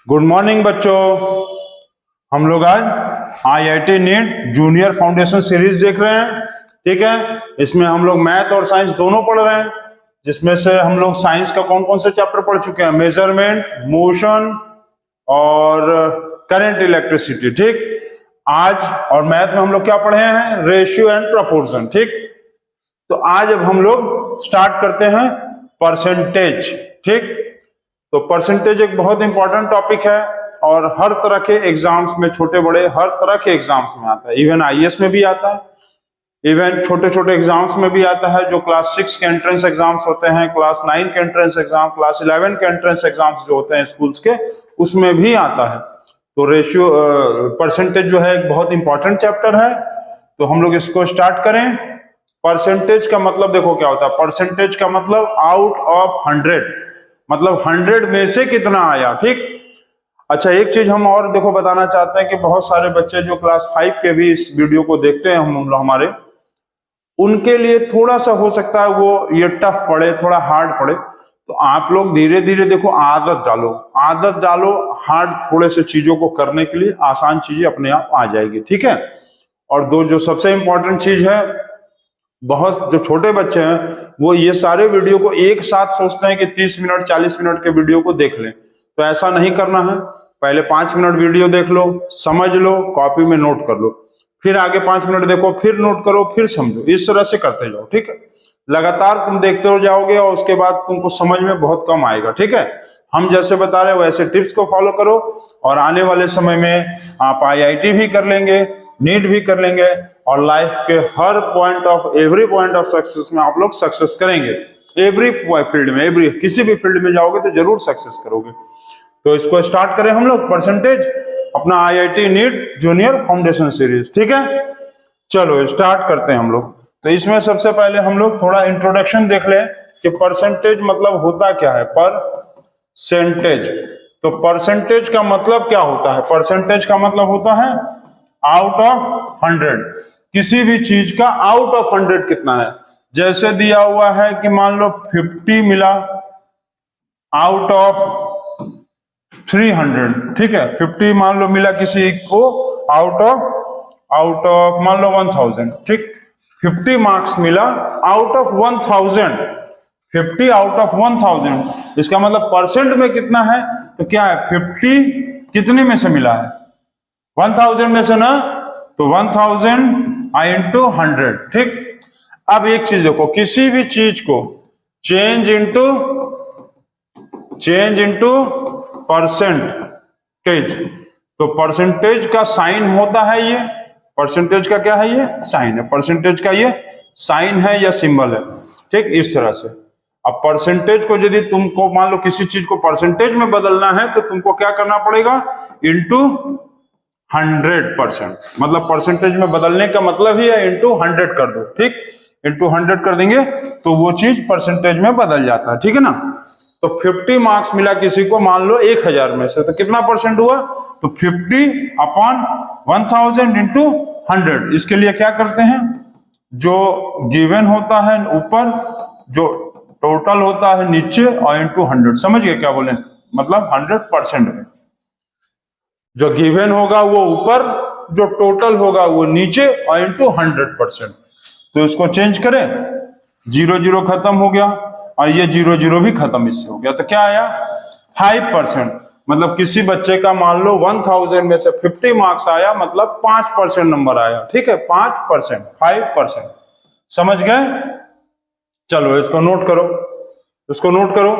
Good morning बच्चों। हम लोग आज IIT NEET junior foundation series देख रहे हैं। ठीक है, इसमें हम लोग मैथ और साइंस दोनों पढ़ रहे हैं, जिसमें से हम लोग साइंस का कौन कौन से चैप्टर पढ़ चुके हैं? मेजरमेंट, मोशन और करंट इलेक्ट्रिसिटी। ठीक, आज और मैथ में हम लोग क्या पढ़े हैं? Ratio and proportion. ठीक, तो आज अब हम लोग स्टार्ट करते हैं परसेंटेज। ठीक, तो परसेंटेज एक बहुत इंपॉर्टेंट टॉपिक है और हर तरह के एग्जाम्स में, छोटे बड़े हर तरह के एग्जाम्स में आता है। इवन IAS में भी आता है, इवन छोटे छोटे एग्जाम्स में भी आता है। जो क्लास 6 के एंट्रेंस एग्जाम्स होते हैं, क्लास 9 के एंट्रेंस एग्जाम, क्लास 11 के एंट्रेंस एग्जाम्स जो होते हैं स्कूल्स के, उसमें भी आता है। तो रेशियो परसेंटेज जो है एक बहुत इंपॉर्टेंट चैप्टर है। तो हम लोग इसको स्टार्ट करें। परसेंटेज का मतलब देखो क्या होता है। परसेंटेज का मतलब आउट ऑफ 100, मतलब 100 में से कितना आया। ठीक, अच्छा एक चीज हम और देखो बताना चाहते हैं कि बहुत सारे बच्चे जो क्लास 5 के भी इस वीडियो को देखते हैं हमारे, उनके लिए थोड़ा सा हो सकता है वो ये टफ पड़े, थोड़ा हार्ड पड़े। तो आप लोग धीरे धीरे देखो आदत डालो हार्ड थोड़े से चीजों को करने के लिए, आसान चीजें अपने आप आ जाएगी। ठीक है, और जो सबसे इंपॉर्टेंट चीज है, बहुत जो छोटे बच्चे हैं वो ये सारे वीडियो को एक साथ सोचते हैं कि 30 मिनट 40 मिनट के वीडियो को देख लें। तो ऐसा नहीं करना है। पहले 5 मिनट वीडियो देख लो, समझ लो, कॉपी में नोट कर लो, फिर आगे 5 मिनट देखो, फिर नोट करो, फिर समझो। इस तरह से करते जाओ। ठीक है, लगातार तुम देखते हो जाओगे और उसके बाद तुमको समझ में बहुत कम आएगा। ठीक है, हम जैसे बता रहे हैं वैसे टिप्स को फॉलो करो और आने वाले समय में आप IIT भी कर लेंगे, नीट भी कर लेंगे और लाइफ के हर एवरी पॉइंट ऑफ सक्सेस में आप लोग सक्सेस करेंगे। एवरी फील्ड में, किसी भी फील्ड में जाओगे तो जरूर सक्सेस करोगे। तो इसको स्टार्ट करें हम लोग परसेंटेज, अपना IIT NEET junior foundation series. ठीक है, चलो स्टार्ट करते हैं हम लोग। तो इसमें सबसे पहले हम लोग थोड़ा इंट्रोडक्शन देख लें कि परसेंटेज मतलब होता क्या है। परसेंटेज, तो परसेंटेज का मतलब क्या होता है? परसेंटेज का मतलब होता है आउट ऑफ 100, किसी भी चीज का आउट ऑफ 100 कितना है। जैसे दिया हुआ है कि मान लो 50 मिला आउट ऑफ 300। ठीक है, 50 मान लो मिला किसी को आउट ऑफ मान लो 1000। ठीक, 50 मार्क्स मिला आउट ऑफ 1000, 50 आउट ऑफ 1000। इसका मतलब परसेंट में कितना है? तो क्या है, 50 कितने में से मिला है? 1000 में से ना, तो 1000 into 100। ठीक, अब एक चीज देखो, किसी भी चीज को चेंज इनटू परसेंटेज, तो परसेंटेज का साइन होता है ये। परसेंटेज का क्या है? ये साइन है। परसेंटेज का ये साइन है या सिंबल है। ठीक, इस तरह से। अब परसेंटेज को यदि तुमको मान लो किसी चीज को परसेंटेज में बदलना है तो तुमको क्या करना पड़ेगा? इंटू 100%, मतलब परसेंटेज में बदलने का मतलब ही है इंटू 100 कर दो। ठीक, इंटू 100 कर देंगे तो वो चीज परसेंटेज में बदल जाता है। ठीक है ना, तो 50 मार्क्स मिला किसी को मान लो 1000 में से, तो कितना परसेंट हुआ? तो 50 अपॉन 1000 इंटू 100। इसके लिए क्या करते हैं, जो गिवन होता है ऊपर, जो टोटल होता है नीचे, और इंटू 100। समझ गए क्या बोले? मतलब 100% में जो गिवन होगा वो ऊपर, जो टोटल होगा वो नीचे, और इंटू 100%। तो इसको चेंज करें, 0 खत्म हो गया और ये 0 भी खत्म इससे हो गया। तो क्या आया? 5%। मतलब किसी बच्चे का मान लो 1000 में से 50 मार्क्स आया, मतलब 5% नंबर आया। ठीक है, 5%, 5%। समझ गए? चलो इसको नोट करो, इसको नोट करो,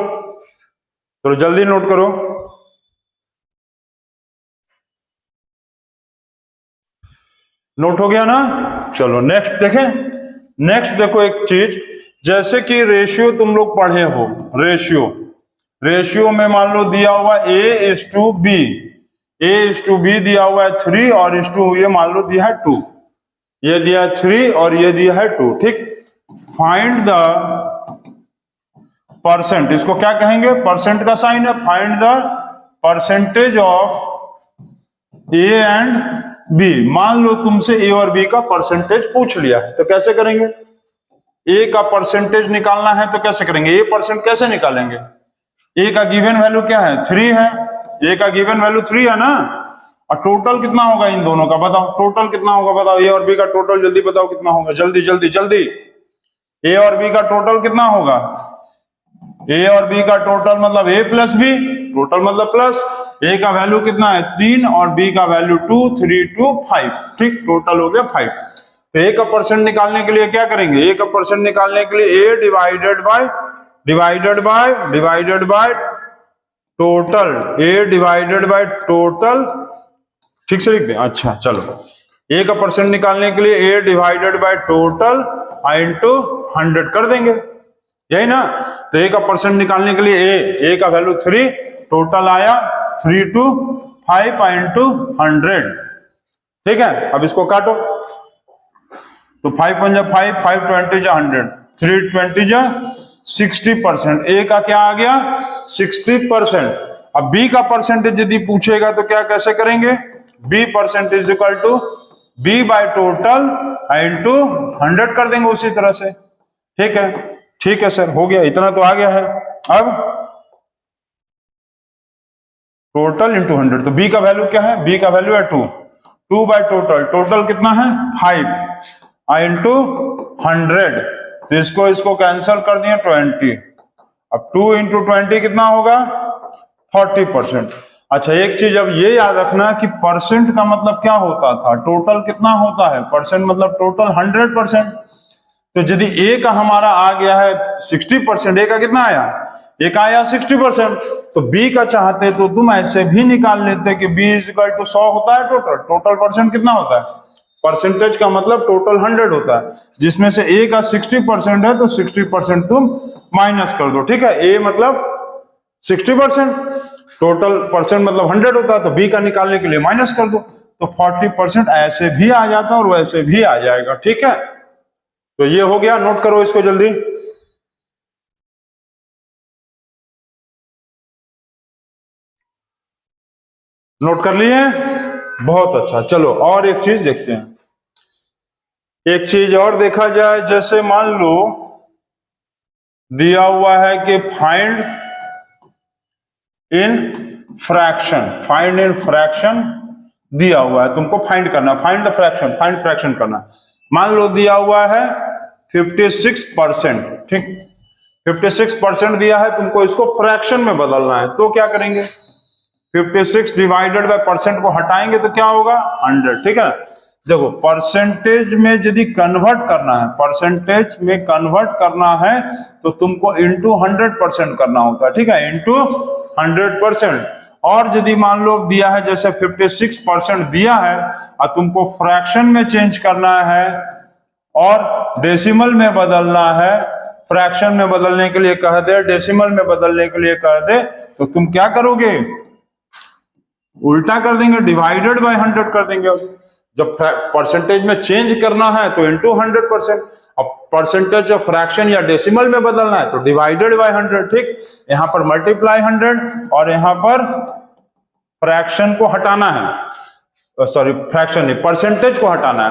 तो जल्दी नोट करो। नोट हो गया ना? चलो नेक्स्ट देखें। नेक्स्ट देखो एक चीज, जैसे कि रेशियो तुम लोग पढ़े हो। रेशियो में मान लो दिया हुआ A:B, A:B दिया हुआ है 3 और ये मान लो दिया है 2, ये दिया है 3 और ये दिया है 2। ठीक, फाइंड द परसेंट, इसको क्या कहेंगे? परसेंट का साइन है। Find the percentage of A and B। मान लो तुमसे A और B का परसेंटेज पूछ लिया है, तो कैसे करेंगे? A का परसेंटेज निकालना है तो कैसे करेंगे? A% कैसे निकालेंगे? ए का गिवन वैल्यू क्या है 3 है, ए का गिवन वैल्यू 3 है ना, और टोटल कितना होगा इन दोनों का बताओ, टोटल कितना होगा बताओ, ए और बी का टोटल जल्दी बताओ कितना होगा, जल्दी जल्दी जल्दी, ए और बी का टोटल कितना होगा, ए और बी का टोटल मतलब ए प्लस बी, टोटल मतलब प्लस, ए का वैल्यू कितना है 3 और बी का वैल्यू 2, 3 2 5, ठीक, टोटल हो गया 5। तो ए का परसेंट निकालने के लिए क्या करेंगे, ए का परसेंट निकालने के लिए A divided by total, A divided by total, ठीक से लिख दें, अच्छा चलो, ए का परसेंट निकालने के लिए A divided by total into 100 कर देंगे, यही ना। तो ए का परसेंट निकालने के लिए ए का वैल्यू 3, टोटल आया 3 2 5 इंटू 100, ठीक है। अब इसको काटो, तो 5 1 जा 5, 5 20 जा 100, 3 20 जा 60%, ए का क्या आ गया 60%। अब बी का परसेंटेज यदि पूछेगा तो क्या कैसे करेंगे, B percentage equal to B by total into 100 कर देंगे उसी तरह से, ठीक है, ठीक है सर, हो गया, इतना तो आ गया है। अब टोटल इंटू 100, तो बी का वैल्यू क्या है, बी का वैल्यू है 2 बाय टोटल, टोटल कितना है 5 इंटू 100, तो इसको कैंसिल कर दिए 20, अब 2 इंटू 20 कितना होगा 40%। अच्छा एक चीज अब ये याद रखना कि परसेंट का मतलब क्या होता था, टोटल कितना होता है, परसेंट मतलब टोटल 100%। तो यदि ए का हमारा आ गया है 60%, ए का कितना आया, ए का आया 60%, तो बी का चाहते तो तुम ऐसे भी निकाल लेते कि बी इज इक्वल टू 100 होता है टोटल परसेंट कितना होता है, परसेंटेज का मतलब टोटल 100 होता है, जिसमें से ए का 60% है तो 60% तुम माइनस कर दो, ठीक है, ए मतलब 60%, टोटल परसेंट मतलब 100 होता है, तो बी का निकालने के लिए माइनस कर दो, तो 40% ऐसे भी आ जाता है और वैसे भी आ जाएगा, ठीक है। तो ये हो गया, नोट करो इसको जल्दी। नोट कर लिए, बहुत अच्छा। चलो और एक चीज देखते हैं, एक चीज और देखा जाए, जैसे मान लो दिया हुआ है कि फाइंड इन फ्रैक्शन दिया हुआ है, तुमको फाइंड करना, find the fraction, find fraction करना। मान लो दिया हुआ है 56%, ठीक, 56% दिया है, तुमको इसको फ्रैक्शन में बदलना है, तो क्या करेंगे, 56 डिवाइडेड बाय परसेंट को हटाएंगे तो क्या होगा 100, ठीक है। देखो परसेंटेज में यदि कन्वर्ट करना है, परसेंटेज में कन्वर्ट करना है तो तुमको इंटू 100% करना होता है, ठीक है, इंटू 100%। और यदि मान लो दिया है जैसे 56% दिया है और तुमको फ्रैक्शन में चेंज करना है और डेसिमल में बदलना है, फ्रैक्शन में बदलने के लिए कह दे, डेसिमल में बदलने के लिए कह दे, तो तुम क्या करोगे, उल्टा कर देंगे, डिवाइडेड बाय 100 कर देंगे। जब परसेंटेज में चेंज करना है तो इंटू 100%, अब परसेंटेज ऑफ फ्रैक्शन या डेसिमल में बदलना है तो डिवाइडेड बाय 100, ठीक, यहां पर मल्टीप्लाई 100 और यहां पर फ्रैक्शन को हटाना है, सॉरी फ्रैक्शन नहीं, परसेंटेज को हटाना है,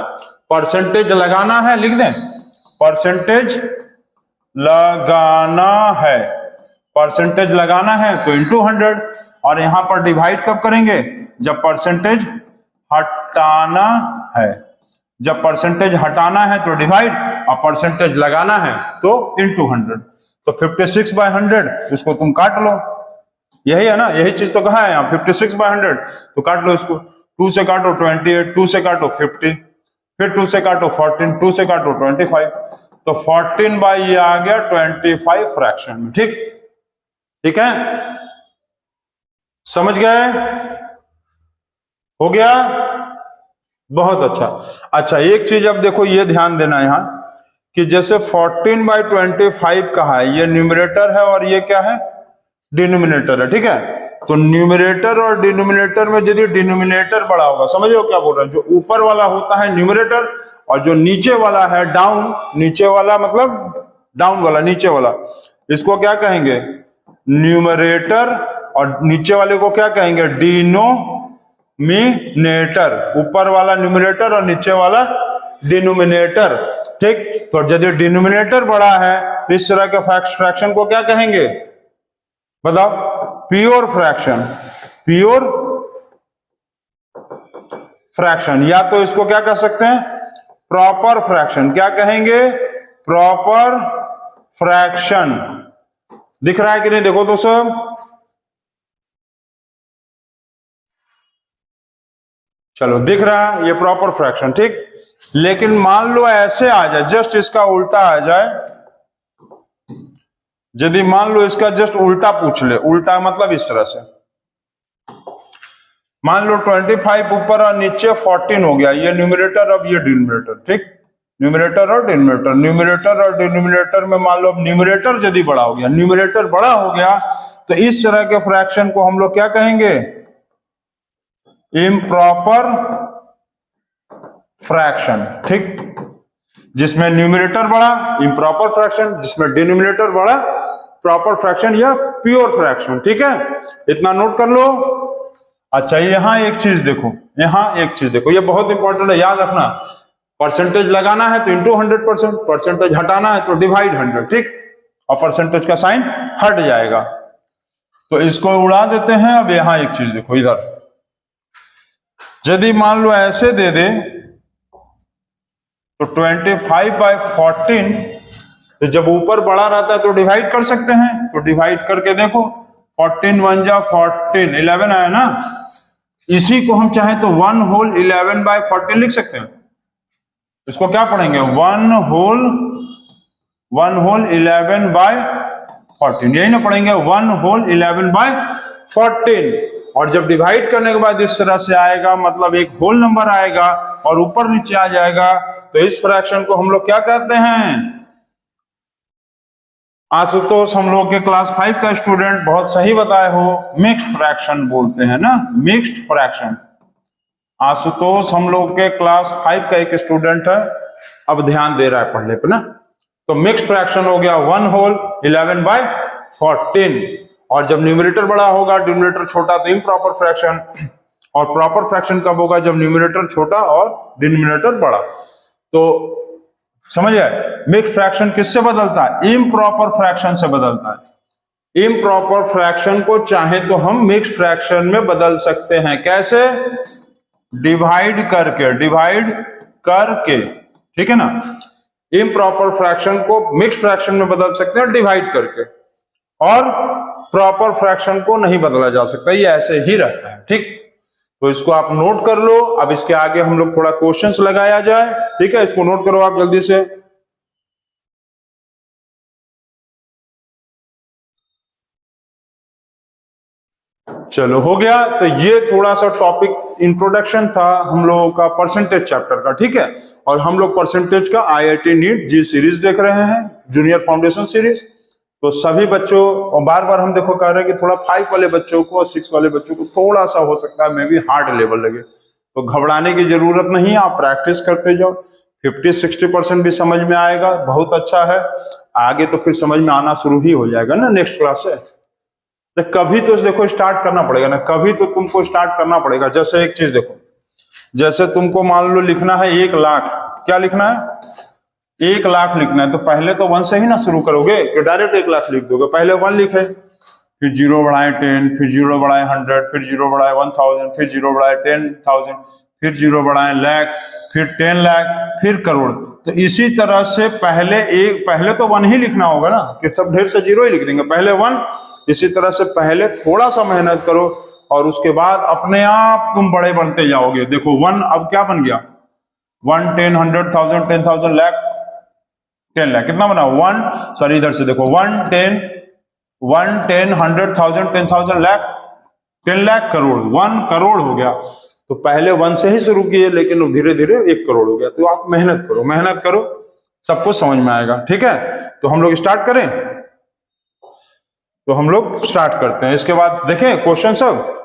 परसेंटेज लगाना है, लिख दें, परसेंटेज लगाना है, परसेंटेज लगाना है तो इंटू 100, और यहां पर डिवाइड कब करेंगे, जब परसेंटेज हटाना है, जब परसेंटेज हटाना है तो डिवाइड, और परसेंटेज लगाना है तो इंटू 100। तो 56/100 इसको तुम काट लो, यही है ना, यही चीज तो कहा है यहाँ 56/100, तो काट लो इसको, 2 से काटो 28, 2 से काटो 50, फिर 2 से काटो 14, 2 से काटो 25, तो 14 बाई ये आ गया 25 फ्रैक्शन में, ठीक, ठीक है, समझ गए, हो गया, बहुत अच्छा। अच्छा एक चीज अब देखो, ये ध्यान देना यहां कि जैसे 14/25 कहा है, ये न्यूमरेटर है और ये क्या है, डिनोमिनेटर है, ठीक है। तो न्यूमरेटर और डिनोमिनेटर में यदि डिनोमिनेटर बड़ा होगा, समझ लो क्या बोल रहे हैं, जो ऊपर वाला होता है न्यूमरेटर और जो नीचे वाला है डाउन, नीचे वाला मतलब डाउन वाला, नीचे वाला, इसको क्या कहेंगे, न्यूमरेटर, और नीचे वाले को क्या कहेंगे, डिनोमिनेटर, ऊपर वाला न्यूमरेटर और नीचे वाला डिनोमिनेटर, ठीक। तो यदि डिनोमिनेटर बड़ा है तो इस तरह के फ्रैक्शन को क्या कहेंगे, बताओ, प्योर फ्रैक्शन, प्योर फ्रैक्शन, या तो इसको क्या कह सकते हैं, प्रॉपर फ्रैक्शन। क्या कहेंगे, प्रॉपर फ्रैक्शन। दिख रहा है कि नहीं, देखो दोस्तों, चलो दिख रहा है ये प्रॉपर फ्रैक्शन, ठीक। लेकिन मान लो ऐसे आ जाए, जस्ट इसका उल्टा आ जाए, यदि मान लो इसका जस्ट उल्टा पूछ ले, उल्टा मतलब इस तरह से, मान लो 25 ऊपर और नीचे 14 हो गया, ये न्यूमरेटर, अब ये डिनोमिनेटर, ठीक। न्यूमरेटर और डिनोमिनेटर, न्यूमरेटर और डिनोमिनेटर में मान लो अब न्यूमरेटर यदि बड़ा हो गया, न्यूमरेटर बड़ा हो गया, तो इस तरह के फ्रैक्शन को हम लोग क्या कहेंगे, इम्प्रॉपर फ्रैक्शन, ठीक। जिसमें न्यूमरेटर बड़ा, इम्प्रॉपर फ्रैक्शन, जिसमें डिनोमिनेटर बड़ा, प्रॉपर फ्रैक्शन या प्योर फ्रैक्शन, ठीक है। इतना नोट कर लो। अच्छा, यहां एक चीज देखो, यहां एक चीज देखो, ये बहुत इंपॉर्टेंट है, याद रखना। परसेंटेज लगाना है तो इंटू 100%, परसेंटेज हटाना है तो डिवाइड 100, ठीक। और परसेंटेज का साइन हट जाएगा, तो इसको उड़ा देते हैं। अब यहां एक चीज देखो, इधर यदि मान लो ऐसे दे दे तो 25/14, तो जब ऊपर बड़ा रहता है तो डिवाइड कर सकते हैं, तो डिवाइड करके देखो, 14 1 जा 14, 11 आया ना। इसी को हम चाहे तो 1 होल 11/14 लिख सकते हैं। इसको क्या पढ़ेंगे, 1 होल 11/14, यही ना पढ़ेंगे, 1 होल 11/14। और जब डिवाइड करने के बाद इस तरह से आएगा, मतलब एक होल नंबर आएगा और ऊपर नीचे आ जाएगा, तो इस फ्रैक्शन को हम लोग क्या कहते हैं, आशुतोष हम लोग के क्लास 5 का स्टूडेंट बहुत सही बताए हो, मिक्स्ड फ्रैक्शन बोलते हैं ना, मिक्स्ड फ्रैक्शन। आशुतोष हम लोग के क्लास 5 का एक स्टूडेंट है, अब ध्यान दे रहा है पढ़ने पे ना। तो मिक्स्ड फ्रैक्शन हो गया 1 होल 11/14, और जब न्यूमरेटर बड़ा होगा, डिनोमिनेटर छोटा, तो इम्प्रॉपर फ्रैक्शन। और प्रॉपर फ्रैक्शन कब होगा, जब न्यूमरेटर छोटा और डिनोमिनेटर बड़ा। तो समझ आए, मिक्स्ड फ्रैक्शन किससे बदलता है, इम्प्रॉपर फ्रैक्शन से बदलता है। इम्प्रॉपर फ्रैक्शन को चाहे तो हम मिक्स्ड फ्रैक्शन में बदल सकते हैं, कैसे, डिवाइड करके, डिवाइड करके, ठीक है ना। इम्प्रॉपर फ्रैक्शन को मिक्स्ड फ्रैक्शन में बदल सकते हैं डिवाइड करके, और प्रॉपर फ्रैक्शन को नहीं बदला जा सकता, ये ऐसे ही रहता है, ठीक। तो इसको आप नोट कर लो। अब इसके आगे हम लोग थोड़ा क्वेश्चंस लगाया जाए, ठीक है। इसको नोट करो आप जल्दी से। चलो हो गया। तो ये थोड़ा सा टॉपिक इंट्रोडक्शन था हम लोगों का परसेंटेज चैप्टर का, ठीक है। और हम लोग परसेंटेज का IIT नीट जी सीरीज देख रहे हैं, जूनियर फाउंडेशन सीरीज। तो सभी बच्चों, और बार बार हम देखो कह रहे हैं कि थोड़ा 5 वाले बच्चों को और 6 वाले बच्चों को थोड़ा सा हो सकता है मे भी हार्ड लेवल लगे, तो घबराने की जरूरत नहीं है, आप प्रैक्टिस करते जाओ। 50-60% भी समझ में आएगा, बहुत अच्छा है। आगे तो फिर समझ में आना शुरू ही हो जाएगा ना नेक्स्ट क्लास से। तो कभी तो देखो स्टार्ट करना पड़ेगा ना, कभी तो तुमको स्टार्ट करना पड़ेगा। जैसे एक चीज देखो, जैसे तुमको मान लो लिखना है 1 लाख, क्या लिखना है, 1 लाख लिखना है, तो पहले तो 1 से ही ना शुरू करोगे कि डायरेक्ट 1 लाख लिख दोगे। पहले 1 लिखे, फिर 0 बढ़ाए 10, फिर 0 बढ़ाए 100, फिर 0 बढ़ाए 1000, फिर 0 बढ़ाए 10,000, फिर 0 बढ़ाए लाख, फिर 10 लाख, फिर करोड़। तो इसी तरह से पहले तो 1 ही लिखना होगा ना, कि सब ढेर से 0 ही लिख देंगे, पहले 1। इसी तरह से पहले थोड़ा सा मेहनत करो और उसके बाद अपने आप तुम बड़े बनते जाओगे। देखो 1 अब क्या बन गया, 1 10 100,000 10,000 लाख 10 लाख, कितना बना 1, सॉरी इधर से देखो 1 10 100,000 10,000 लाख 10 लाख करोड़, 1 करोड़ हो गया। तो पहले 1 से ही शुरू किए, लेकिन धीरे धीरे 1 करोड़ हो गया। तो आप मेहनत करो, मेहनत करो, सब कुछ समझ में आएगा, ठीक है। तो हम लोग स्टार्ट करें, तो हम लोग स्टार्ट करते हैं। इसके बाद देखें क्वेश्चन सब।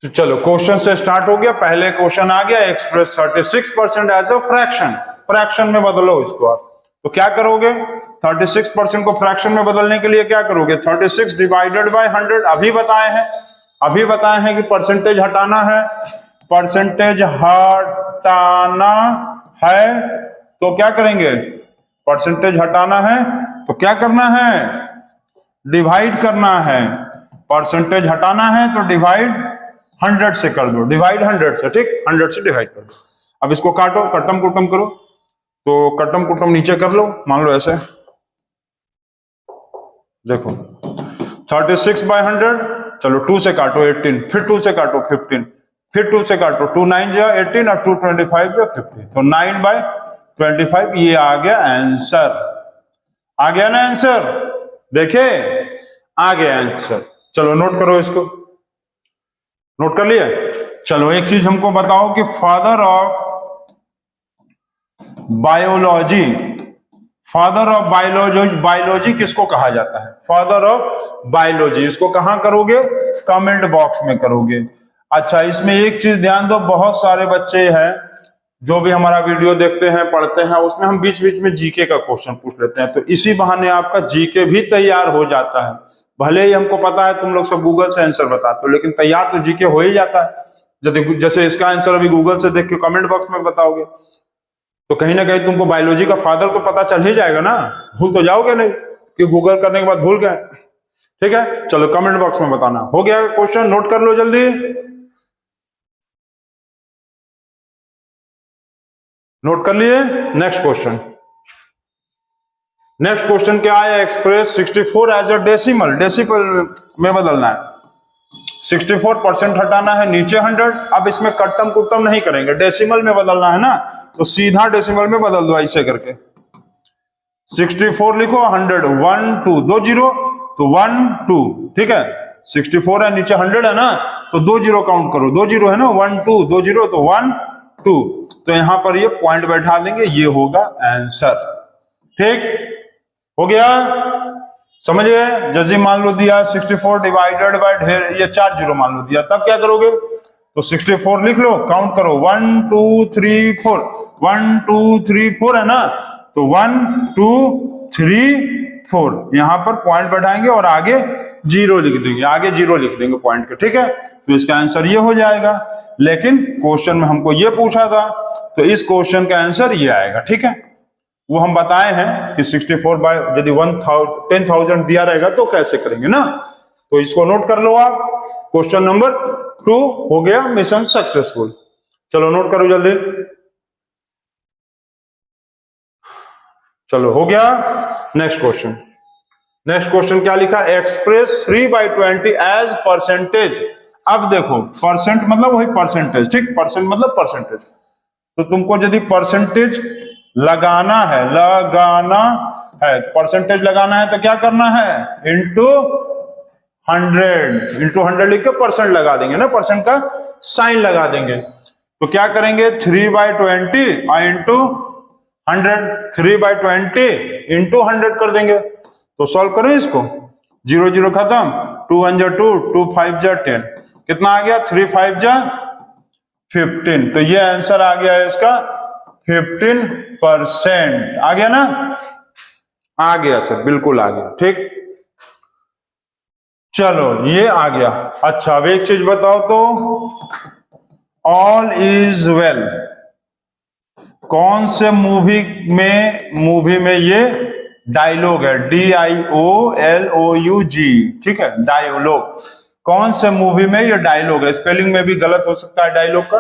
तो चलो क्वेश्चन से स्टार्ट हो गया। पहले क्वेश्चन आ गया, express 36% as a fraction. Fraction में बदलो इसको आप, तो क्या करोगे, 36% को फ्रैक्शन में बदलने के लिए क्या करोगे, 36 डिवाइडेड बाय 100। अभी बताए हैं कि परसेंटेज हटाना है, परसेंटेज हटाना है, तो क्या करेंगे, परसेंटेज हटाना है तो क्या करना है, डिवाइड करना है, परसेंटेज हटाना है तो डिवाइड 100 से कर दो, डिवाइड 100 से, ठीक, 100 से डिवाइड कर दो। अब इसको काटो, कटम कुटम करो, तो कटम कुटम नीचे कर लो, मान लो ऐसे, देखो 36/100, चलो 2 से काटो 18, फिर 2 से काटो 15, फिर 2 से काटो, 2 9 जा 18 और 2 25 जा 50, तो 9/25 ये आ गया आंसर। आ गया ना आंसर, देखे आ गया आंसर। चलो नोट करो, इसको नोट कर लिया। चलो एक चीज हमको बताओ कि father of biology, father of biology किसको कहा जाता है? फादर ऑफ बायोलॉजी, इसको कहां करोगे? कमेंट बॉक्स में करोगे। अच्छा, इसमें एक चीज ध्यान दो, बहुत सारे बच्चे हैं जो भी हमारा वीडियो देखते हैं, पढ़ते हैं, उसमें हम बीच बीच में जीके का क्वेश्चन पूछ लेते हैं, तो इसी बहाने आपका जीके भी तैयार हो जाता है। भले ही हमको पता है तुम लोग सब गूगल से आंसर बताते हो, लेकिन तैयार तो जीके हो ही जाता है। जैसे इसका आंसर अभी गूगल से देख के कमेंट बॉक्स में बताओगे, तो कहीं ना कहीं तुमको बायोलॉजी का फादर तो पता चल ही जाएगा ना, भूल तो जाओगे नहीं कि गूगल करने के बाद भूल गए। ठीक है, चलो कमेंट बॉक्स में बताना। हो गया क्वेश्चन, नोट कर लो जल्दी। नोट कर लिए। नेक्स्ट क्वेश्चन, नेक्स्ट क्वेश्चन क्या है? Express 64 as a decimal, decimal में बदलना है। 64% हटाना है, नीचे 100। अब इसमें कट्टम कुट्टम नहीं करेंगे, डेसिमल में बदलना है ना, तो सीधा डेसिमल में बदल दो ऐसे करके। 64 लिखो, 100 1 2 2 0, तो 1 2, ठीक है। 64 है, नीचे 100 है ना, तो 2 0 काउंट करो, 2 0 है ना, 1 2 2 0, तो 1 2, तो यहां पर ये पॉइंट बैठा देंगे, ये होगा आंसर। ठीक हो गया, समझ गए? जैसे मान लो दिया 64 डिवाइडेड बाय ढेर, ये 4 0 मान लो दिया, तब क्या करोगे? तो 64 लिख लो, काउंट करो, 1 2 3 4, 1 2 3 4 है ना, तो 1 2 3 4, यहां पर पॉइंट बैठाएंगे और आगे 0 लिख देंगे, आगे 0 लिख देंगे पॉइंट के, ठीक है। तो इसका आंसर ये हो जाएगा। लेकिन क्वेश्चन में हमको ये पूछा था, तो इस क्वेश्चन का आंसर ये आएगा, ठीक है। वो हम बताए हैं कि 64 बाय यदि 10,000 दिया रहेगा तो कैसे करेंगे ना, तो इसको नोट कर लो आप। क्वेश्चन नंबर 2 हो गया, मिशन सक्सेसफुल। चलो नोट करो जल्दी। चलो हो गया। नेक्स्ट क्वेश्चन, नेक्स्ट क्वेश्चन क्या लिखा? Express 3/20 as percentage. अब देखो, परसेंट मतलब वही परसेंटेज, ठीक, परसेंट मतलब परसेंटेज। तो तुमको यदि परसेंटेज लगाना है, परसेंटेज लगाना है तो क्या करना है? इंटू 100 लिख के परसेंट लगा देंगे ना, परसेंट का साइन लगा देंगे। तो क्या करेंगे? 3/20 इंटू 100, 3/20 इंटू 100 कर देंगे। तो सॉल्व करें इसको, 0 0 खत्म, 2 1 जा 2, 2 5 जा 10, कितना आ गया? 3 5 जा 15। तो ये आंसर आ गया है इसका 15%। आ गया ना? आ गया सर, बिल्कुल आ गया, ठीक। चलो ये आ गया। अच्छा, अब एक चीज बताओ तो, ऑल इज वेल कौन से मूवी में ये डायलॉग है? DIOLOUG, ठीक है, डायलॉग। कौन से मूवी में ये डायलॉग है? स्पेलिंग में भी गलत हो सकता है डायलॉग का,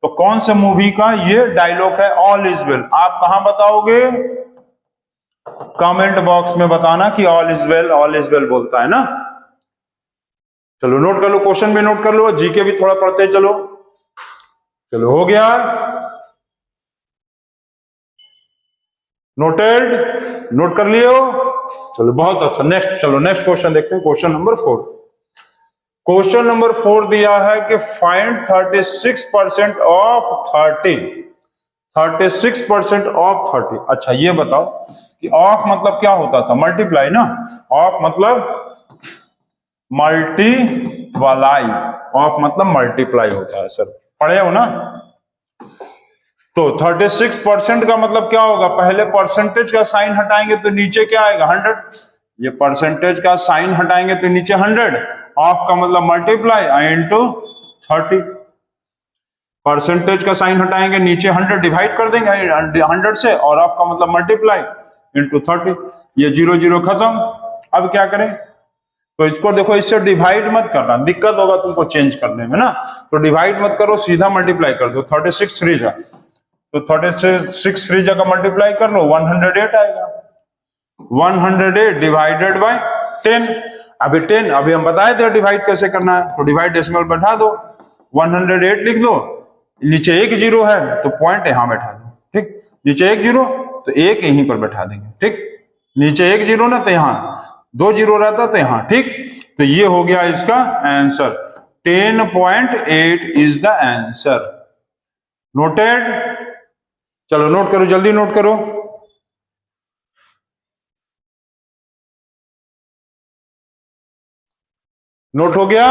तो कौन से मूवी का ये डायलॉग है? All is well. आप कहां बताओगे? कमेंट बॉक्स में बताना कि ऑल इज वेल बोलता है ना। चलो नोट कर लो, क्वेश्चन भी नोट कर लो, जीके भी थोड़ा पढ़ते चलो। चलो हो गया, नोटेड, नोट कर लियो। चलो बहुत अच्छा। नेक्स्ट, चलो नेक्स्ट क्वेश्चन देखते हैं, क्वेश्चन नंबर 4। क्वेश्चन नंबर 4 दिया है कि फाइंड 36% ऑफ 30, 36% ऑफ 30। अच्छा ये बताओ कि ऑफ मतलब क्या होता था? मल्टीप्लाई ना, ऑफ मतलब मल्टीप्लाई, ऑफ मतलब मल्टीप्लाई होता है। सर पढ़े हो ना? तो 36% का मतलब क्या होगा? पहले परसेंटेज का साइन हटाएंगे तो नीचे क्या आएगा? 100। ये परसेंटेज का साइन हटाएंगे तो नीचे 100, ऑफ का मतलब मल्टीप्लाई इंटू 30। परसेंटेज का साइन हटाएंगे, नीचे 100 डिवाइड कर देंगे 100 से, और ऑफ का मतलब मल्टीप्लाई इंटू 30। ये 0 0 खत्म। अब क्या करें? तो इसको देखो, इससे डिवाइड मत करना, दिक्कत होगा तुमको चेंज करने में ना, तो डिवाइड मत करो, सीधा मल्टीप्लाई कर दो। 36 3 जा, तो 36 3 का मल्टीप्लाई कर लो, 108 आएगा। 108 डिवाइडेड बाय 10। अभी 10 अभी हम बताए थे डिवाइड कैसे करना है, तो डिवाइड डेसिमल बैठा दो, 108 लिख दो, नीचे एक जीरो है तो पॉइंट यहां बैठा दो, ठीक। नीचे एक जीरो तो एक यहीं पर बैठा देंगे, ठीक। नीचे एक जीरो ना तो यहां, दो जीरो रहता तो यहां, ठीक। तो ये हो गया इसका answer, 10.8 is the answer. Noted? चलो नोट करो, जल्दी नोट करो। नोट हो गया?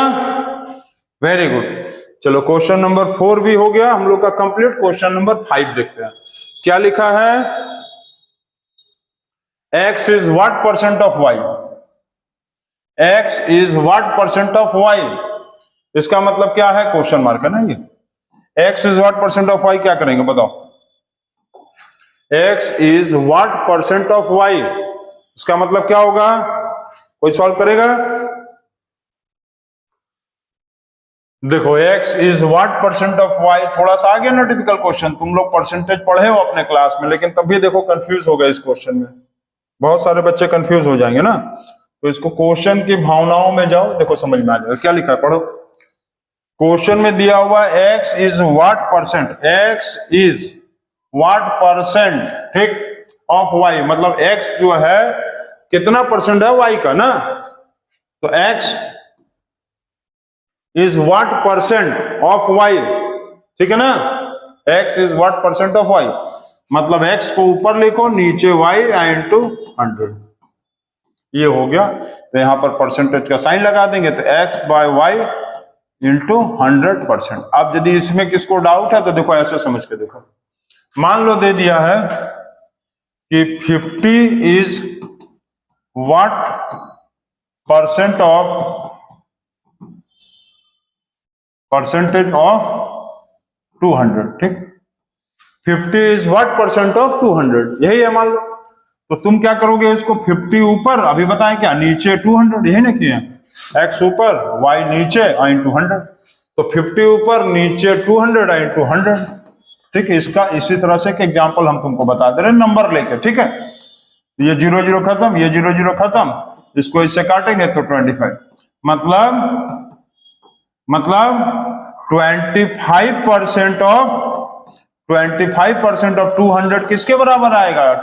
Very good. चलो क्वेश्चन नंबर 4 भी हो गया हम लोग का कंप्लीट। क्वेश्चन नंबर 5 देखते हैं क्या लिखा है। x is what percent of y? x is what percent of y? इसका मतलब क्या है, क्वेश्चन मार्क है ना ये। x is what percent of y क्या करेंगे बताओ? x is what percent of y, इसका मतलब क्या होगा? कोई सॉल्व करेगा? देखो x is what percent of y, थोड़ा सा आ गया ना टिपिकल क्वेश्चन। तुम लोग परसेंटेज पढ़े हो अपने क्लास में, लेकिन तब भी देखो कंफ्यूज हो गए इस क्वेश्चन में, बहुत सारे बच्चे कंफ्यूज हो जाएंगे ना। तो इसको क्वेश्चन की भावनाओं में जाओ, देखो समझ में आ जाएगा क्या लिखा है, पढ़ो। क्वेश्चन में दिया हुआ x is what percent, x is what percent, ठीक, ऑफ y, मतलब x जो है कितना परसेंट है y का ना, तो x is what percent of y, ठीक है ना। x is what percent of y, मतलब x को ऊपर लिखो, नीचे y इंटू 100, ये हो गया। तो यहां पर परसेंटेज का साइन लगा देंगे, तो x बाय वाई इंटू 100%। अब यदि इसमें किसको डाउट है तो देखो ऐसे समझ के देखो, मान लो दे दिया है कि 50 is what percent of percentage of 200, ठीक। 50 इज व्हाट परसेंट ऑफ 200, यही है मान लो। तो तुम क्या करोगे, इसको 50 ऊपर, अभी बताएं क्या, नीचे 200, यही ना किए, x ऊपर y नीचे इंटू 100, तो 50 ऊपर नीचे 200 इंटू 100, ठीक है। इसका इसी तरह से एक एग्जांपल हम तुमको बता दे रहे हैं नंबर लेके, ठीक है। ये 0 0 खत्म, ये 0 0 खत्म, इसको इससे काटेंगे तो 25, मतलब 25% ऑफ 200 किसके बराबर आएगा,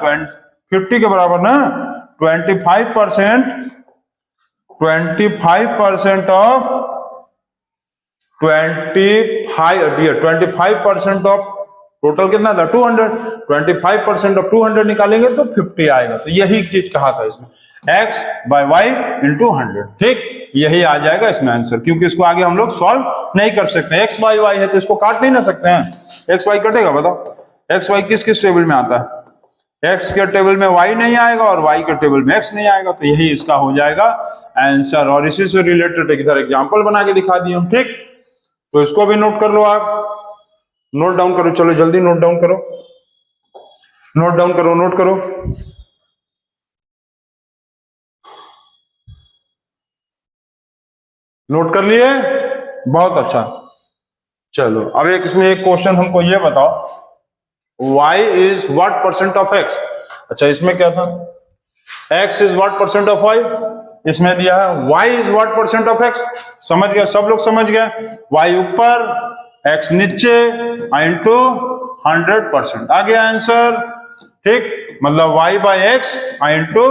50 के बराबर ना। 25% ऑफ 25% ऑफ टोटल कितना था 200, 25% ऑफ 200 निकालेंगे तो 50 आएगा। तो यही चीज कहा था इसमें, x बाय वाई इंटू 100, ठीक, यही आ जाएगा इसमें आंसर। क्योंकि इसको आगे हम लोग सॉल्व नहीं कर सकते, x बाय वाई है तो इसको काट नहीं ना सकते हैं, x वाई कटेगा, बताओ x वाई किस किस टेबल में आता है, x के टेबल में y नहीं आएगा और y के टेबल में x नहीं आएगा, तो यही इसका हो जाएगा आंसर। और इसी से रिलेटेड इधर एग्जांपल बना के दिखा दिए हम, ठीक। तो इसको भी नोट कर लो, आप नोट डाउन करो, चलो जल्दी नोट डाउन करो, नोट डाउन करो, नोट करो। नोट कर लिए, बहुत अच्छा। चलो अब एक इसमें एक क्वेश्चन हमको ये बताओ, y is what percent of x। अच्छा इसमें क्या था, x is what percent of y, इसमें दिया है y is what percent of x। समझ गए सब लोग, समझ गए, y ऊपर x नीचे इंटू 100%, आ गया आंसर, ठीक। मतलब y बाय x इंटू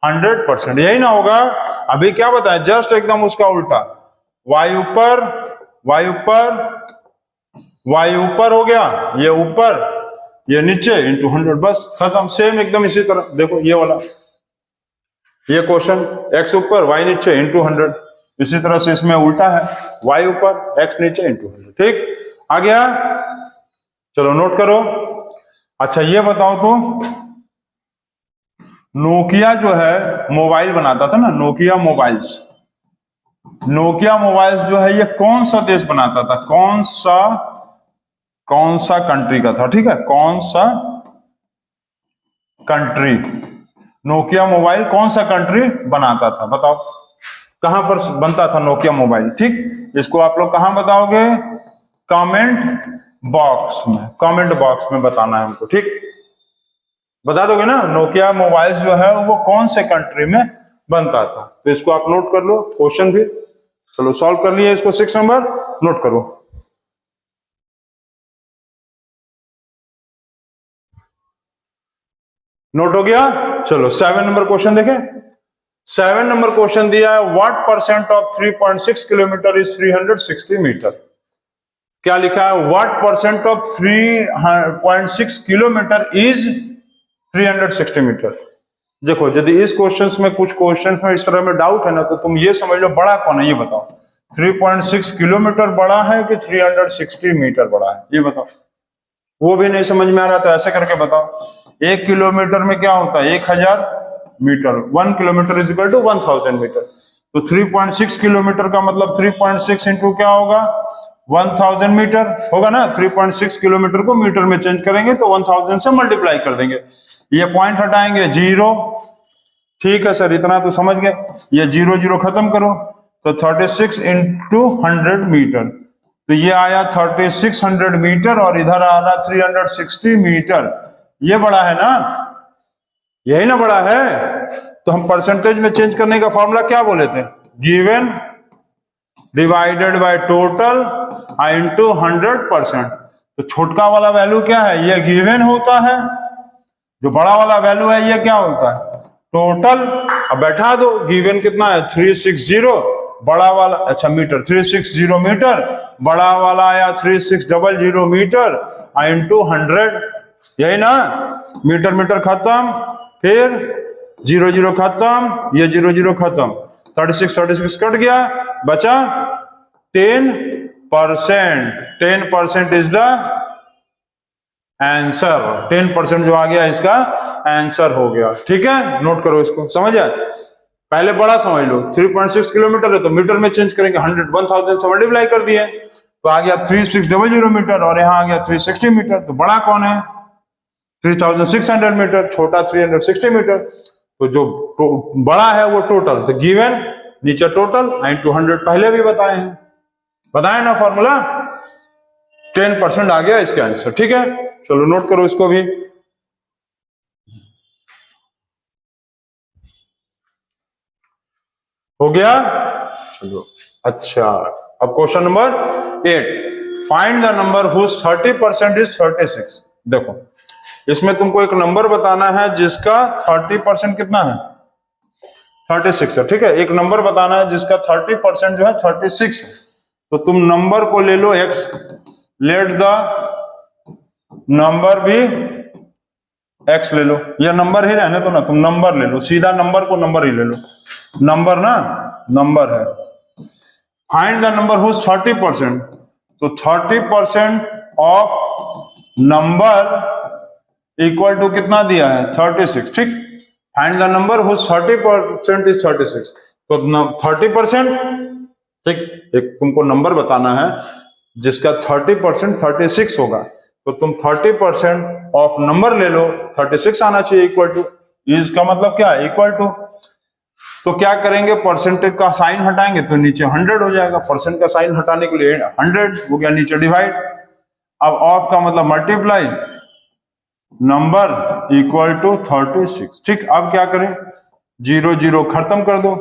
100%, यही ना होगा। अभी क्या बताया, जस्ट एकदम उसका उल्टा, y ऊपर हो गया, ये ऊपर ये नीचे इंटू 100, बस खत्म। सेम एकदम इसी तरह देखो ये वाला, ये क्वेश्चन x ऊपर y नीचे इंटू 100, इसी तरह से इसमें उल्टा है, y ऊपर x नीचे इंटू 100, ठीक, आ गया। चलो नोट करो। अच्छा ये बताओ तो, नोकिया जो है मोबाइल बनाता था ना, नोकिया मोबाइल्स जो है ये कौन सा देश बनाता था, कौन सा कंट्री का था, ठीक है, कौन सा कंट्री, नोकिया मोबाइल कौन सा कंट्री बनाता था, बताओ। कहां पर बनता था नोकिया मोबाइल, ठीक। इसको आप लोग कहां बताओगे, कमेंट बॉक्स में, कमेंट बॉक्स में बताना है हमको, ठीक। बता दोगे ना नोकिया मोबाइल जो है वो कौन से कंट्री में बनता था, तो इसको आप नोट कर लो, क्वेश्चन भी चलो सॉल्व कर लिए इसको। 6 नंबर नोट करो। नोट हो गया। चलो 7 नंबर क्वेश्चन देखें। 7 नंबर क्वेश्चन दिया है, what percent of 3.6 kilometre is 360 metre. क्या लिखा है, what percent of 3.6 kilometre is 360 metre. देखो यदि इस क्वेश्चन में कुछ क्वेश्चन में इस तरह में डाउट है ना, तो तुम ये समझ लो बड़ा कौन है ये बताओ, 3.6 किलोमीटर बड़ा है कि 360 मीटर बड़ा है, ये बताओ। वो भी नहीं समझ में आ रहा तो ऐसे करके बताओ, 1 किलोमीटर में क्या होता है 1000 metre, 1 kilometre is equal to 1000 metre. तो 3.6 किलोमीटर का मतलब 3.6 इंटू क्या होगा 1000 मीटर होगा ना। 3.6 किलोमीटर को मीटर में चेंज करेंगे तो 1000 से मल्टीप्लाई कर देंगे, ये पॉइंट हटाएंगे 0, ठीक है सर इतना तो समझ गए। ये 0 0 खत्म करो तो 36 इंटू 100 मीटर, तो ये आया 3600 मीटर और इधर आ रहा 360 मीटर। ये बड़ा है ना, यही ना बड़ा है। तो हम परसेंटेज में चेंज करने का फॉर्मूला क्या बोले थे, given divided by total into 100%। तो छोटका वाला वैल्यू क्या है, ये गिवन होता है, जो बड़ा वाला वैल्यू है ये क्या होता है टोटल। अब बैठा दो, गिवन कितना है 360, बड़ा वाला अच्छा मीटर 360 मीटर, बड़ा वाला आया 3600 मीटर इंटू 100, यही ना। मीटर मीटर खत्म, फिर 0 0 खत्म, ये 0 0 खत्म, 36 कट गया, बचा 10%। 10% इज द आंसर, 10% जो आ गया इसका आंसर हो गया, ठीक है। नोट करो इसको, समझ आए। पहले बड़ा समझ लो, 3.6 किलोमीटर है तो मीटर में चेंज करेंगे, 1000 से मल्टीप्लाई कर दिए तो आ गया 3600 मीटर, और यहाँ आ गया 360 मीटर। तो बड़ा कौन है 3600 मीटर, छोटा 360 मीटर। तो जो बड़ा है वो टोटल, तो गिवन नीचे टोटल इंटू 100, पहले भी बताए ना फॉर्मूला। 10% आ गया इसका आंसर, ठीक है। चलो नोट करो इसको भी। हो गया, चलो अच्छा। अब question number 8, find the number whose 30% is 36। देखो इसमें तुमको एक नंबर बताना है जिसका 30% कितना है 36 है, ठीक है। एक नंबर बताना है जिसका 30% जो है 36 है। तो तुम नंबर को ले लो x, लेट द नंबर भी x ले लो, या नंबर ही रहने तो ना, तुम नंबर ले लो, सीधा नंबर को नंबर ही ले लो, नंबर ना नंबर है। फाइंड द नंबर हुज 30%, तो 30% ऑफ नंबर इक्वल टू कितना दिया है 36, ठीक। Find the number whose 30% is 36, तो 30%, ठीक। एक तुमको नंबर बताना है जिसका 30% 36 होगा, तो तुम 30% ऑफ नंबर ले लो, 36 आना चाहिए इक्वल टू, इसका मतलब क्या है इक्वल टू। तो क्या करेंगे, परसेंटेज का साइन हटाएंगे तो नीचे 100 हो जाएगा, परसेंट का साइन हटाने के लिए 100 हो गया, नीचे डिवाइड। अब ऑफ का मतलब मल्टीप्लाई, नंबर इक्वल टू 36, ठीक। अब क्या करें, 0 0 खत्म कर दो।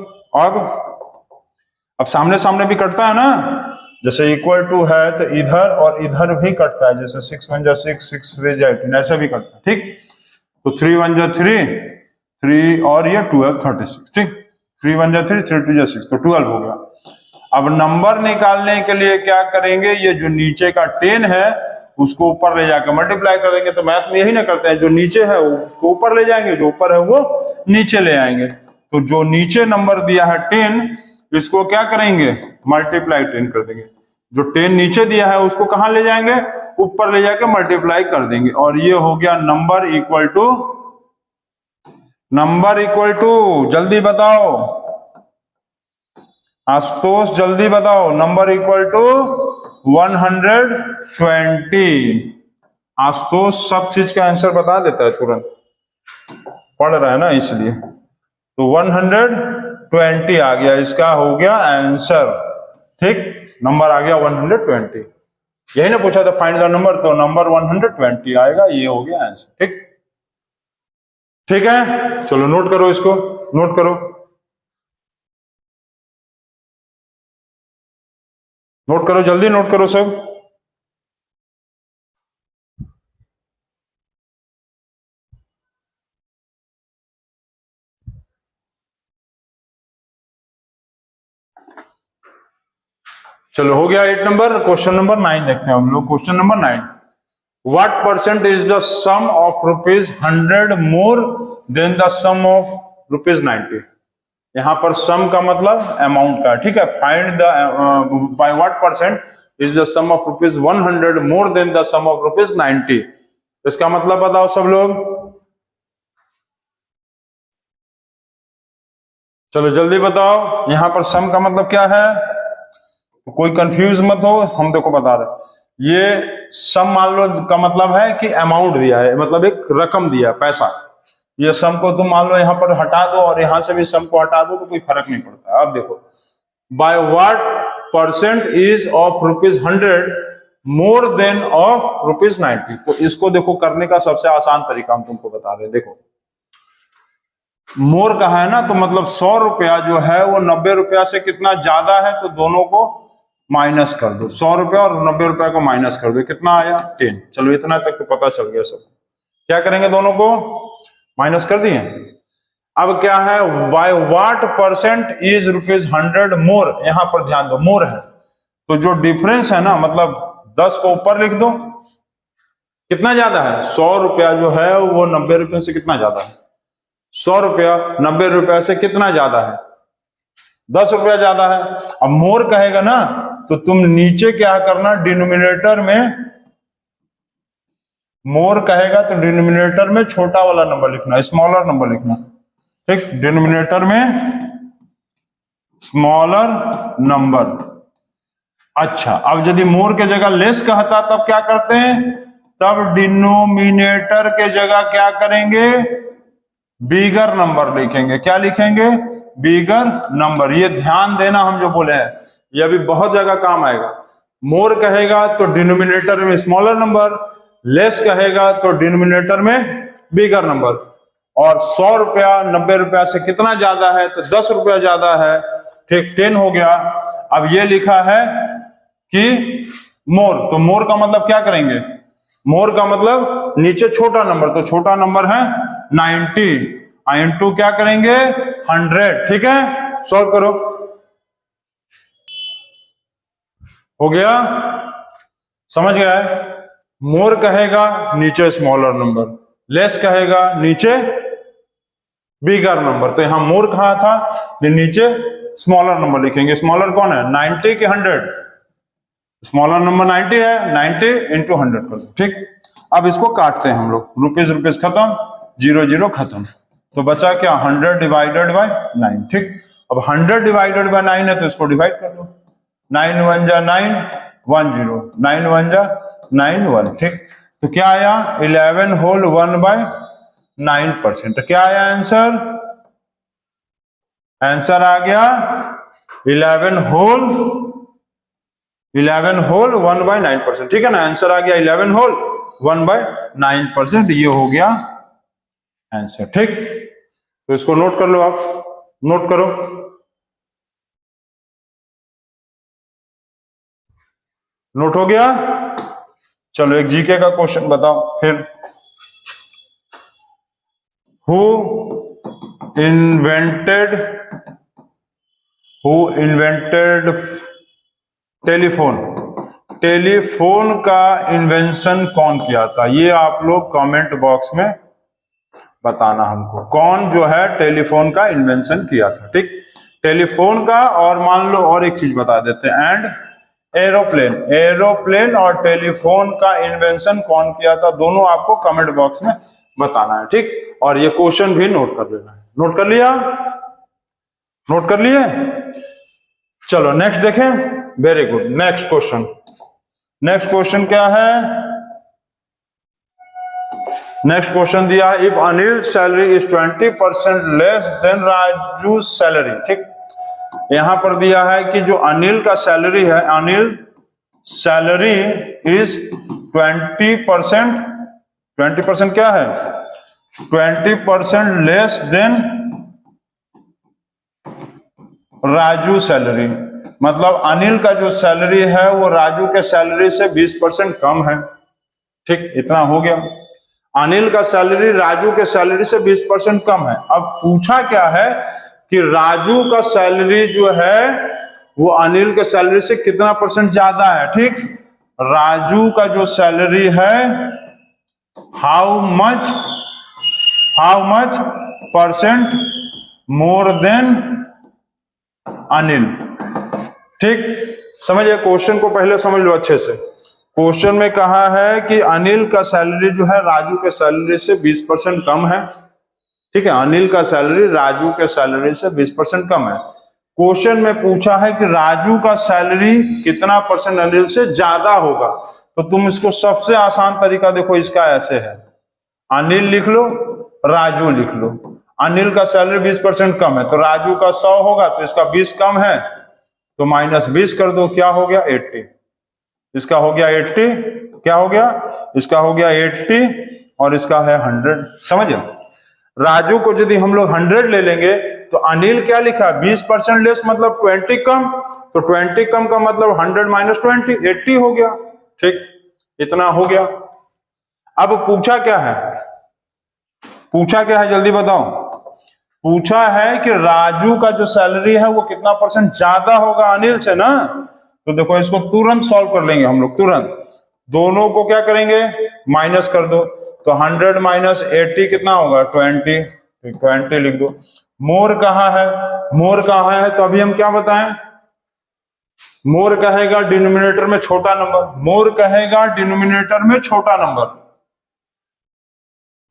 अब सामने सामने भी कटता है ना, जैसे इक्वल टू है तो इधर और इधर भी कटता है, जैसे 6 1 जा 6, 6 3 जा 18, ऐसा भी कटता है, ठीक। तो 3 1 जा 3, 3 और ये 12 36, ठीक। 3 1 जा 3, 3 2 जा 6, तो 12 हो गया। अब नंबर निकालने के लिए क्या करेंगे, ये जो नीचे का 10 है उसको ऊपर ले जाकर मल्टीप्लाई कर देंगे। तो मैथ में यही ना करते हैं, जो नीचे है उसको ऊपर ले जाएंगे, जो ऊपर है वो नीचे ले आएंगे। तो जो नीचे नंबर दिया है 10, इसको क्या करेंगे मल्टीप्लाई 10 कर देंगे। जो 10 नीचे दिया है उसको कहां ले जाएंगे, ऊपर ले जाके मल्टीप्लाई कर देंगे, और ये हो गया नंबर इक्वल टू, जल्दी बताओ आशुतोष, जल्दी बताओ, नंबर इक्वल टू 120। आशुतोष सब चीज का आंसर बता देता है तुरंत, पढ़ रहा है ना इसलिए। तो 120 आ गया, इसका हो गया आंसर। ठीक, नंबर आ गया 120। यही ना पूछा था फाइंड द नंबर, तो नंबर 120 आएगा, ये हो गया आंसर। ठीक, ठीक है, चलो नोट करो, इसको नोट करो, नोट करो, जल्दी नोट करो सब। चलो हो गया 8 नंबर। क्वेश्चन नंबर 9 देखते हैं हम लोग। Question number 9, what percent is the sum of ₹100 more than the sum of ₹90? यहां पर सम का मतलब अमाउंट का, ठीक है। Find the by what percent is the sum of ₹100 more than the sum of ₹90? इसका मतलब बताओ सब लोग, चलो जल्दी बताओ। यहां पर सम का मतलब क्या है, तो कोई कंफ्यूज मत हो, हम देखो बता रहे। ये सम मान लो का मतलब है कि अमाउंट दिया है, मतलब एक रकम दिया है, पैसा। ये सम को तुम मान लो यहां पर हटा दो और यहां से भी सम को हटा दो तो कोई फर्क नहीं पड़ता। अब देखो, bye what percent is of ₹100 more then of ₹90? तो इसको देखो करने का सबसे आसान तरीका हम तुमको बता रहे हैं। देखो, मोर का है ना, तो मतलब 100 रुपया जो है वो 90 रुपया से कितना ज्यादा है, तो दोनों को माइनस कर दो। 100 रुपया और 90 रुपया को माइनस कर दो, कितना आया 10। चलो इतना तक तो पता चल गया सब। क्या करेंगे, दोनों को माइनस कर दिए। अब क्या है, बाय व्हाट परसेंट इज ₹100 मोर? यहां पर ध्यान दो, मोर है तो जो डिफरेंस है ना, मतलब 10 को ऊपर लिख दो, कितना ज्यादा है। 100 रुपया जो है वो 90 रुपये से कितना ज्यादा है, 100 रुपया 90 रुपया से कितना ज्यादा है, 10 रुपया ज्यादा है। अब मोर कहेगा ना, तो तुम नीचे क्या करना, डिनोमिनेटर में, मोर कहेगा तो डिनोमिनेटर में छोटा वाला नंबर लिखना, स्मॉलर नंबर लिखना। ठीक, डिनोमिनेटर में स्मॉलर नंबर। अच्छा, अब यदि मोर के जगह लेस कहता तब क्या करते हैं, तब डिनोमिनेटर के जगह क्या करेंगे, बिगर नंबर लिखेंगे। क्या लिखेंगे, बिगर नंबर। ये ध्यान देना, हम जो बोले हैं ये अभी बहुत जगह काम आएगा। मोर कहेगा तो डिनोमिनेटर में स्मॉलर नंबर, लेस कहेगा तो डिनोमिनेटर में बिगर नंबर। और 100 रुपया 90 रुपया से कितना ज्यादा है, तो 10 रुपया ज्यादा है। ठीक, 10 हो गया। अब ये लिखा है कि मोर, तो मोर का मतलब क्या करेंगे, मोर का मतलब नीचे छोटा नंबर, तो छोटा नंबर है 90 इंटू क्या करेंगे 100। ठीक है, सॉल्व करो। हो गया, समझ गया है। मोर कहेगा नीचे स्मॉलर नंबर, लेस कहेगा नीचे बिगर नंबर। तो यहां मोर कहा था, तो नीचे स्मॉलर नंबर लिखेंगे। स्मॉलर कौन है, 90 की 100? स्मॉलर नंबर 90 है, 90 इंटू 100 कर दो। ठीक, अब इसको काटते हैं हम लोग, रुपीज खत्म, 0 0 खत्म, तो बचा क्या, 100 डिवाइडेड बाय 9। ठीक, अब 100 डिवाइडेड बाय 9 है तो इसको डिवाइड कर दो। 9 1 जा 9, 1 0, 9 1 जा 9 1। ठीक, तो क्या आया, 11 होल 1 बाय 9%। क्या आया आंसर, आंसर आ गया 11 होल 1 बाय 9%। ठीक है ना, आंसर आ गया 11 होल 1 बाय 9%। ये हो गया आंसर। ठीक, तो इसको नोट कर लो, आप नोट करो। नोट हो गया। चलो एक जीके का क्वेश्चन बताओ फिर। Who invented telephone? टेलीफोन का इन्वेंशन कौन किया था, ये आप लोग कमेंट बॉक्स में बताना हमको, कौन जो है टेलीफोन का इन्वेंशन किया था। ठीक, टेलीफोन का, और मान लो और एक चीज बता देते हैं, एंड एरोप्लेन और टेलीफोन का इन्वेंशन कौन किया था, दोनों आपको कमेंट बॉक्स में बताना है। ठीक, और ये क्वेश्चन भी नोट कर लेना है। नोट कर लिया, नोट कर लिए। चलो नेक्स्ट देखें। Very good, next question. Next question क्या है, नेक्स्ट क्वेश्चन दिया है, if Anil salary is 20% less than Raju salary. ठीक, यहां पर दिया है कि जो अनिल का सैलरी है, अनिल सैलरी इज 20%, 20% क्या है, 20% लेस देन राजू सैलरी। मतलब अनिल का जो सैलरी है वो राजू के सैलरी से 20% कम है। ठीक, इतना हो गया। अनिल का सैलरी राजू के सैलरी से 20% कम है। अब पूछा क्या है कि राजू का सैलरी जो है वो अनिल के सैलरी से कितना परसेंट ज्यादा है। ठीक, राजू का जो सैलरी है, how much percent more than Anil. ठीक, समझिए क्वेश्चन को पहले समझ लो अच्छे से। क्वेश्चन में कहा है कि अनिल का सैलरी जो है राजू के सैलरी से 20% कम है। ठीक है, अनिल का सैलरी राजू के सैलरी से 20% कम है। क्वेश्चन में पूछा है कि राजू का सैलरी कितना परसेंट अनिल से ज्यादा होगा। तो तुम इसको सबसे आसान तरीका देखो, इसका ऐसे है, अनिल लिख लो, राजू लिख लो। अनिल का सैलरी 20% कम है तो राजू का 100 होगा, तो इसका 20 कम है तो -20 कर दो, क्या हो गया 80। इसका हो गया 80, क्या हो गया, इसका हो गया 80 और इसका है 100। समझे, राजू को यदि हम लोग 100 ले लेंगे तो अनिल क्या लिखा, 20% लेस मतलब 20 कम, तो 20 कम का मतलब 100 - 20 80 हो गया। ठीक, इतना हो गया। अब पूछा क्या है, पूछा क्या है जल्दी बताओ। पूछा है कि राजू का जो सैलरी है वो कितना परसेंट ज्यादा होगा अनिल से ना। तो देखो इसको तुरंत सॉल्व कर लेंगे हम लोग, तुरंत दोनों को क्या करेंगे, माइनस कर दो। तो 100 - 80 कितना होगा, 20, 20 लिख दो। मोर कहाँ है, मोर कहाँ है, तो अभी हम क्या बताएं, मोर कहेगा डिनोमिनेटर में छोटा नंबर, मोर कहेगा डिनोमिनेटर में छोटा नंबर,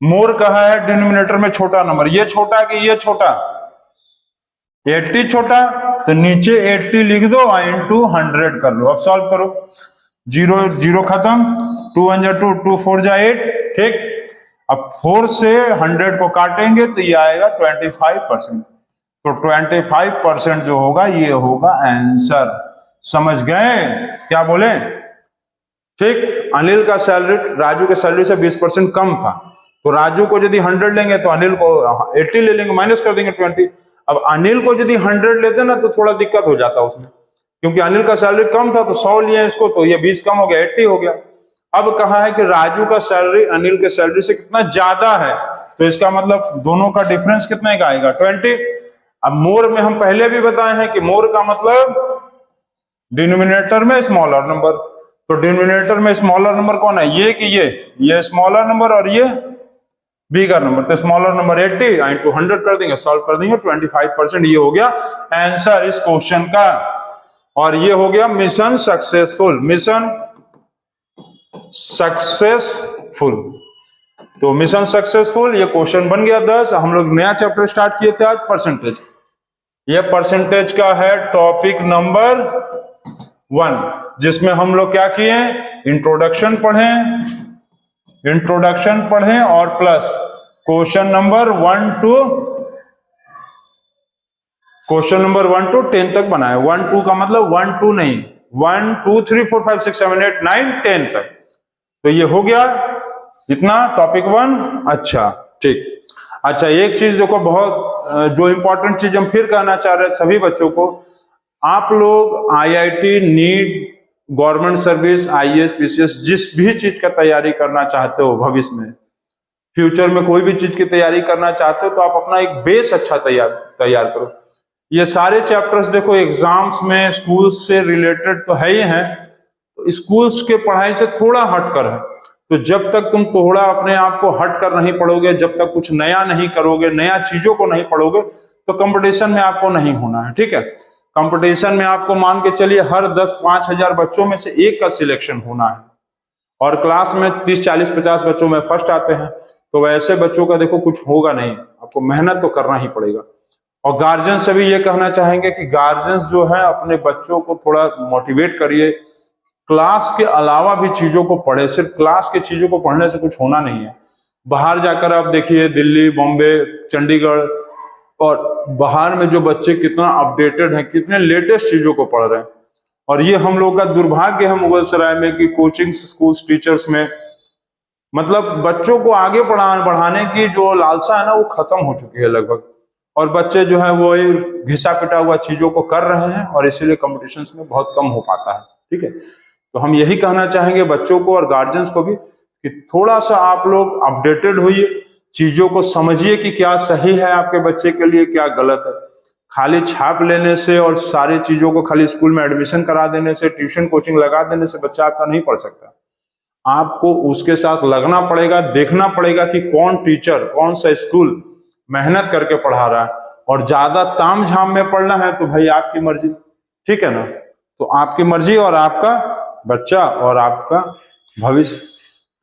मोर कहा है डिनोमिनेटर में छोटा नंबर। ये छोटा कि ये छोटा, 80 छोटा, तो नीचे 80 लिख दो इंटू 100 कर लो। अब सॉल्व करो, 0 0 खत्म, 2 1 जा 2, 2 4 जा 8। ठीक, अब 4 से 100 को काटेंगे तो ये आएगा 25%। तो 25% जो होगा ये होगा आंसर। समझ गए क्या बोले। ठीक, अनिल का सैलरी राजू के सैलरी से 20% कम था, तो राजू को यदि 100 लेंगे तो अनिल को 80 ले लेंगे, माइनस कर देंगे 20। अब अनिल को यदि 100 लेते ना तो थोड़ा दिक्कत हो जाता उसमें, क्योंकि अनिल का सैलरी कम था तो 100 लिए इसको, तो ये 20 कम हो गया, 80 हो गया। अब कहा है कि राजू का सैलरी अनिल के सैलरी से कितना ज्यादा है, तो इसका मतलब दोनों का डिफरेंस कितने का आएगा, 20। अब मोर में हम पहले भी बताए हैं कि मोर का मतलब डिनोमिनेटर में स्मॉलर नंबर, तो डिनोमिनेटर में स्मॉलर नंबर कौन है, ये कि ये स्मॉलर नंबर और ये बिगर नंबर। तो स्मॉलर नंबर 80 इंटू 100 कर देंगे, सॉल्व कर देंगे, 25%। ये हो गया आंसर इस क्वेश्चन का, और ये हो गया मिशन सक्सेसफुल, मिशन सक्सेसफुल। तो मिशन सक्सेसफुल ये क्वेश्चन बन गया 10। हम लोग नया चैप्टर स्टार्ट किए थे आज, परसेंटेज। ये परसेंटेज का है टॉपिक नंबर 1, जिसमें हम लोग क्या किए, इंट्रोडक्शन पढ़ें और प्लस क्वेश्चन नंबर 1 to 10 तक बनाए। 1 2 का मतलब 1 2 नहीं, 1 2 3 4 5 6 7 8 9 10 तक। तो ये हो गया इतना टॉपिक 1। अच्छा ठीक, अच्छा एक चीज देखो, बहुत जो इंपॉर्टेंट चीज हम फिर कहना चाह रहे हैं सभी बच्चों को, आप लोग IIT, NEET, government service, IAS, PCS, जिस भी चीज का तैयारी करना चाहते हो भविष्य में, फ्यूचर में कोई भी चीज की तैयारी करना चाहते हो, तो आप अपना एक बेस अच्छा तैयार करो। ये सारे चैप्टर्स देखो एग्जाम्स में स्कूल्स से रिलेटेड तो है ही हैं, तो स्कूल्स के पढ़ाई से थोड़ा हटकर है। तो जब तक तुम थोड़ा अपने आप को हट कर नहीं पढ़ोगे, जब तक कुछ नया नहीं करोगे, नया चीजों को नहीं पढ़ोगे, तो कंपटीशन में आपको नहीं होना है। ठीक है, कंपटीशन में आपको मान के चलिए हर 10-5 हजार बच्चों में से एक का सिलेक्शन होना है, और क्लास में 30-40-50 बच्चों में फर्स्ट आते हैं, तो वैसे बच्चों का देखो कुछ होगा नहीं, आपको मेहनत तो करना ही पड़ेगा। और गार्जियन से भी ये कहना चाहेंगे कि गार्जियंस जो है अपने बच्चों को थोड़ा मोटिवेट करिए, क्लास के अलावा भी चीजों को पढ़े, सिर्फ क्लास की चीजों को पढ़ने से कुछ होना नहीं है। बाहर जाकर आप देखिए दिल्ली, बॉम्बे, चंडीगढ़ और बाहर में जो बच्चे कितना अपडेटेड हैं, कितने लेटेस्ट चीजों को पढ़ रहे हैं। और ये हम लोग का दुर्भाग्य है मुगलसराय में कि कोचिंग स्कूल टीचर्स में मतलब बच्चों को आगे बढ़ाने की जो लालसा है ना वो खत्म हो चुकी है लगभग, और बच्चे जो है वो घिसा पिटा हुआ चीजों को कर रहे हैं और इसीलिए कॉम्पिटिशन्स में बहुत कम हो पाता है। ठीक है, तो हम यही कहना चाहेंगे बच्चों को और गार्जियंस को भी कि थोड़ा सा आप लोग अपडेटेड होइए, चीजों को समझिए कि क्या सही है आपके बच्चे के लिए, क्या गलत है। खाली छाप लेने से और सारी चीजों को खाली स्कूल में एडमिशन करा देने से, ट्यूशन कोचिंग लगा देने से बच्चा आपका नहीं पढ़ सकता। आपको उसके साथ लगना पड़ेगा, देखना पड़ेगा कि कौन टीचर, कौन सा स्कूल मेहनत करके पढ़ा रहा है। और ज्यादा ताम झाम में पढ़ना है तो भाई आपकी मर्जी, ठीक है ना। तो आपकी मर्जी और आपका बच्चा और आपका भविष्य।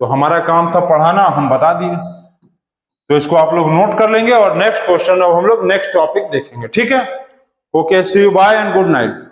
तो हमारा काम था पढ़ाना, हम बता दिए, तो इसको आप लोग नोट कर लेंगे और नेक्स्ट क्वेश्चन अब हम लोग नेक्स्ट टॉपिक देखेंगे। ठीक है, okay, see you, bye and good night.